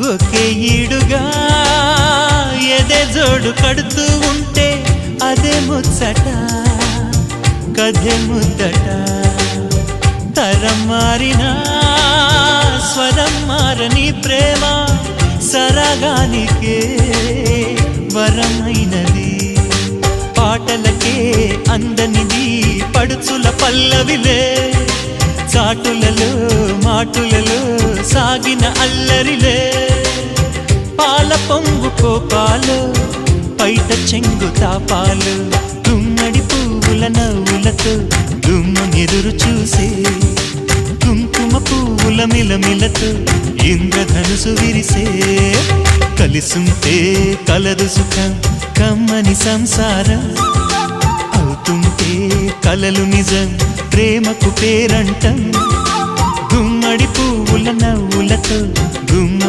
ఒకే ఈడుగా ఎదే జోడు కడుతూ ఉంటే అదే ముచ్చట కథే ముద్దట తరం మారినా స్వరం మారని ప్రేమ సరగానికే వరమైనది పాటలకే అందనిది పడుచుల పల్లవిలే చాటులలో మాటులలో సాగిన అల్లరిలే పాల పొంగు కోపాలు పైట చెంగు తాపాలు గుమ్మడి పువ్వుల నవ్వులతో గుమ్మనెదురు చూసే కుంకుమ పువ్వుల మిలమిలతో ఇంద్రధనుసు విరిసే కలిసుంటే కలదు సుఖం కమ్మని సంసారం అవుతుంటే కలలు నిజం ప్రేమకు పేరంటం గుమ్మడి పువ్వుల నవ్వులతో గుమ్మ